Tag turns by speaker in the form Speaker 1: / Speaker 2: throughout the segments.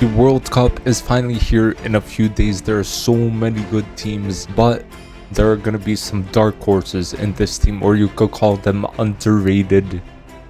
Speaker 1: The World Cup is finally here in a few days. There are so many good teams, but there are going to be some dark horses in this team, or you could call them underrated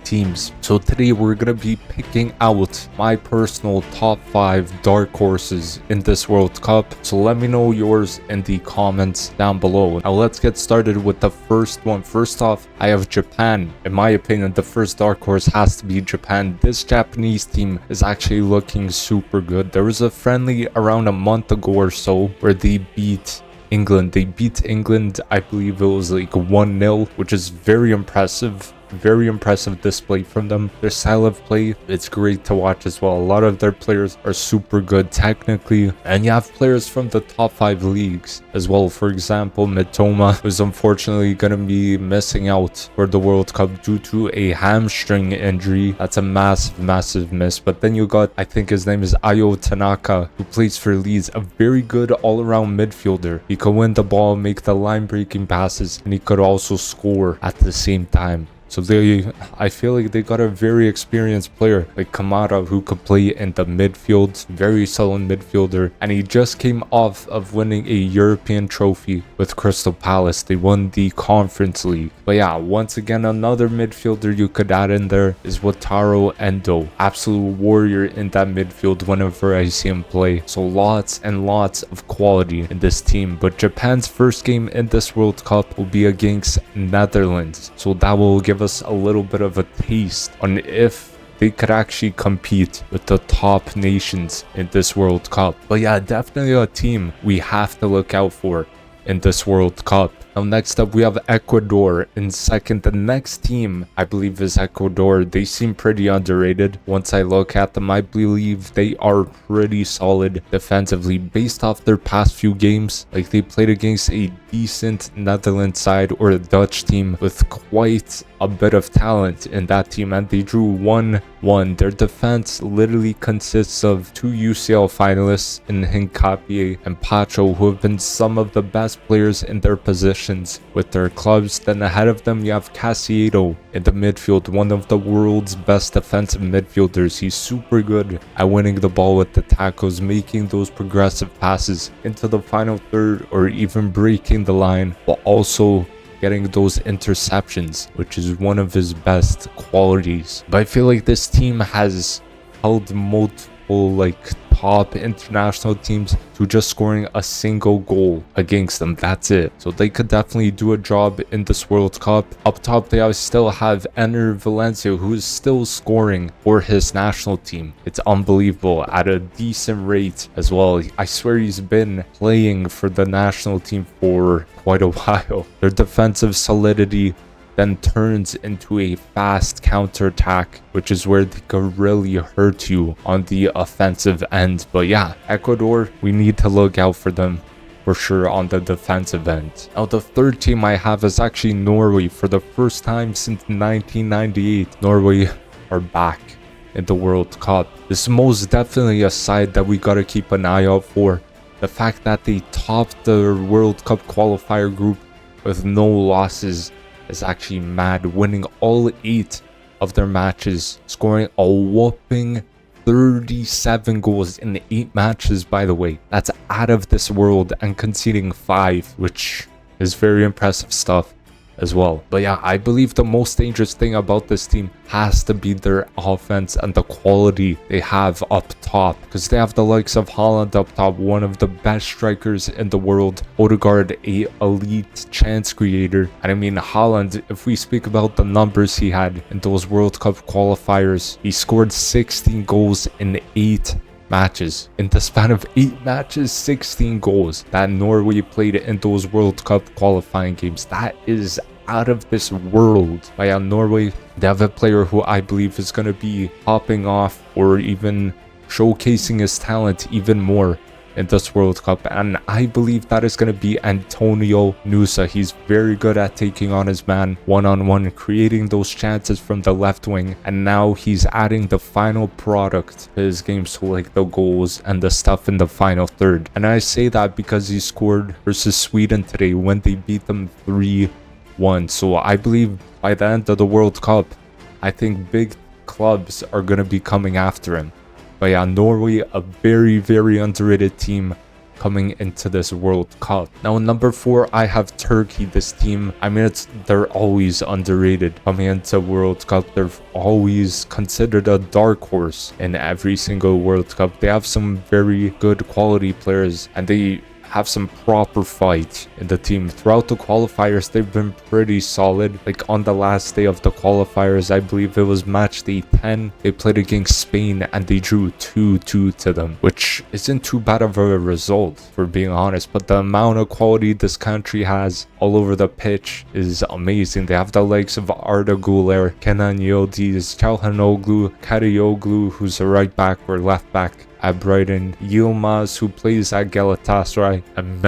Speaker 1: teams. So today we're going to be picking out my personal top 5 dark horses in this World Cup. So let me know yours in the comments down below. Now let's get started with the first one. First off, I have Japan. In my opinion, the first dark horse has to be Japan. This Japanese team is actually looking super good. There was a friendly around a month ago or so where they beat England. They beat England, I believe it was like 1-0, which is very impressive. Very impressive display from them. Their style of play, it's great to watch as well. A lot of their players are super good technically, and you have players from the top 5 leagues as well. For example, Mitoma was unfortunately going to be missing out for the World Cup due to a hamstring injury. That's a massive miss. But then you got, I think his name is Ayo Tanaka, who plays for Leeds, a very good all-around midfielder. He could win the ball, make the line-breaking passes, and he could also score at the same time. So I feel like they got a very experienced player like Kamara who could play in the midfield, very solid midfielder, and he just came off of winning a European trophy with Crystal Palace. They won the Conference League. But yeah, once again, another midfielder you could add in there is Wataru Endo. Absolute warrior in that midfield whenever I see him play. So lots and lots of quality in this team. But Japan's first game in this World Cup will be against Netherlands. So that will give us a little bit of a taste on if they could actually compete with the top nations in this World Cup. But yeah, definitely a team we have to look out for in this World Cup. Now next up we have Ecuador in second. The next team I believe is Ecuador. They seem pretty underrated. Once I look at them, I believe they are pretty solid defensively based off their past few games. Like they played against a decent Netherlands side or a Dutch team with quite a bit of talent in that team, and they drew 1-1. Their defense literally consists of 2 UCL finalists in Hincapié and Pacho, who have been some of the best players in their positions with their clubs. Then ahead of them you have Caicedo in the midfield, one of the world's best defensive midfielders. He's super good at winning the ball with the tackles, making those progressive passes into the final third or even breaking the line, but also getting those interceptions, which is one of his best qualities. But I feel like this team has held multiple top international teams to just scoring a single goal against them. That's it. So they could definitely do a job in this World Cup. Up top they still have Enner Valencia, who is still scoring for his national team. It's unbelievable at a decent rate as well. I swear he's been playing for the national team for quite a while. Their defensive solidity then turns into a fast counterattack, which is where they can really hurt you on the offensive end. But yeah, Ecuador, we need to look out for them for sure on the defensive end. Now the third team I have is actually Norway. For the first time since 1998, Norway are back in the World Cup. This is most definitely a side that we gotta keep an eye out for. The fact that they topped the World Cup qualifier group with no losses is actually mad, winning all 8 of their matches, scoring a whopping 37 goals in 8 matches, by the way. That's out of this world, and conceding 5, which is very impressive stuff as well. But yeah, I believe the most dangerous thing about this team has to be their offense and the quality they have up top, because they have the likes of Haaland up top, one of the best strikers in the world, Odegaard, a elite chance creator. And I mean, Haaland, if we speak about the numbers he had in those World Cup qualifiers, he scored 16 goals in 8 matches. In the span of 8 matches, 16 goals that Norway played in those World Cup qualifying games. That is out of this world. But yeah, Norway, they have a player who I believe is going to be popping off or even showcasing his talent even more in this World Cup, and I believe that is going to be Antonio Nusa. He's very good at taking on his man one-on-one, creating those chances from the left wing, and now he's adding the final product to his game, so like the goals and the stuff in the final third. And I say that because he scored versus Sweden today when they beat them 3-1. So I believe by the end of the World Cup, I think big clubs are going to be coming after him. But yeah, Norway, a very, very underrated team coming into this World Cup. Now, number 4, I have Turkey. This team, I mean, they're always underrated. Coming into World Cup, they're always considered a dark horse in every single World Cup. They have some very good quality players, and they have some proper fight in the team. Throughout the qualifiers, they've been pretty solid. Like on the last day of the qualifiers, I believe it was match day 10, they played against Spain and they drew 2-2 to them, which isn't too bad of a result, for being honest. But the amount of quality this country has all over the pitch is amazing. They have the likes of Arda Güler, Kenan Yildiz, Çalhanoğlu, Karaoglu, who's a right back or left back at Brighton, Yilmaz, who plays at Galatasaray, and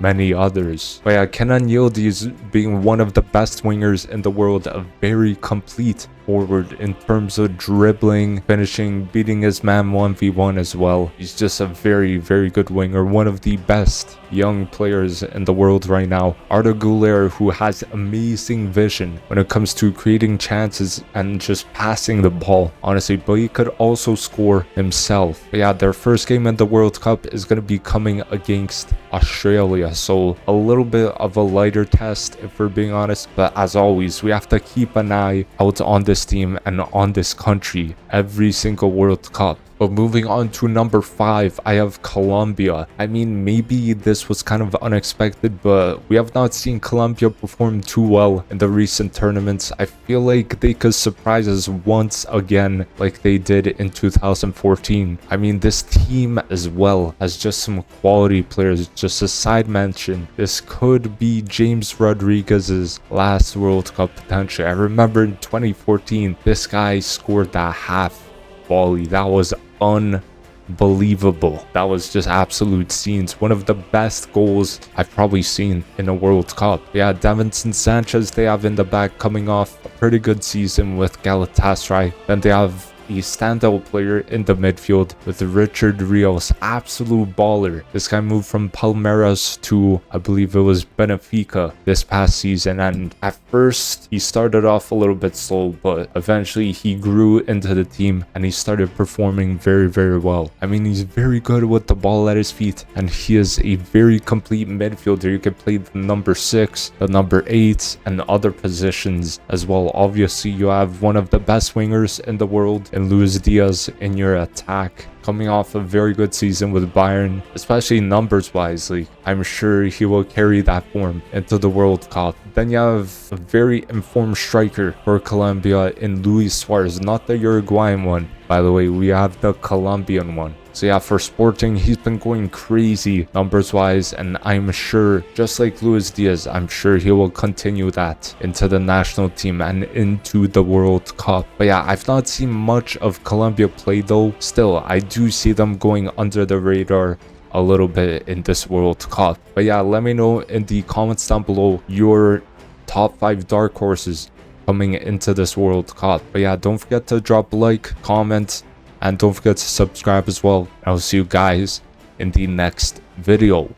Speaker 1: many others. But yeah, Kenan Yildiz being one of the best wingers in the world, a very complete forward in terms of dribbling, finishing, beating his man 1v1 as well. He's just a very, very good winger, one of the best young players in the world right now. Arda Güler, who has amazing vision when it comes to creating chances and just passing the ball, honestly, but he could also score himself. But yeah, their first game in the World Cup is going to be coming against Australia, so a little bit of a lighter test if we're being honest. But as always, we have to keep an eye out on this team and on this country every single World Cup. But moving on to number 5, I have Colombia. I mean, maybe this was kind of unexpected, but we have not seen Colombia perform too well in the recent tournaments. I feel like they could surprise us once again like they did in 2014. I mean, this team as well has just some quality players. Just a side mention, this could be James Rodriguez's last World Cup potentially. I remember in 2014, this guy scored that half volley. That was unbelievable. That was just absolute scenes. One of the best goals I've probably seen in a World Cup. Yeah, Davinson Sanchez they have in the back, coming off a pretty good season with Galatasaray. Then they have a standout player in the midfield with Richard Rios, absolute baller. This guy moved from Palmeiras to, I believe it was Benfica this past season, and at first he started off a little bit slow, but eventually he grew into the team and he started performing very, very well. I mean, he's very good with the ball at his feet, and he is a very complete midfielder. You can play the number 6, the number 8, and other positions as well. Obviously, you have one of the best wingers in the world and Luis Diaz in your attack, coming off a very good season with Bayern, especially numbers wise. I'm sure he will carry that form into the World Cup. Then you have a very informed striker for Colombia in Luis Suarez, not the Uruguayan one, by the way. We have the Colombian one. So yeah, for Sporting, he's been going crazy numbers wise, and I'm sure, just like Luis Diaz, I'm sure he will continue that into the national team and into the World Cup. But yeah, I've not seen much of Colombia play though. Still, I do see them going under the radar a little bit in this World Cup. But yeah, let me know in the comments down below your top 5 dark horses coming into this World Cup. But yeah, don't forget to drop a like, comment, and don't forget to subscribe as well. I'll see you guys in the next video.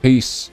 Speaker 1: Peace.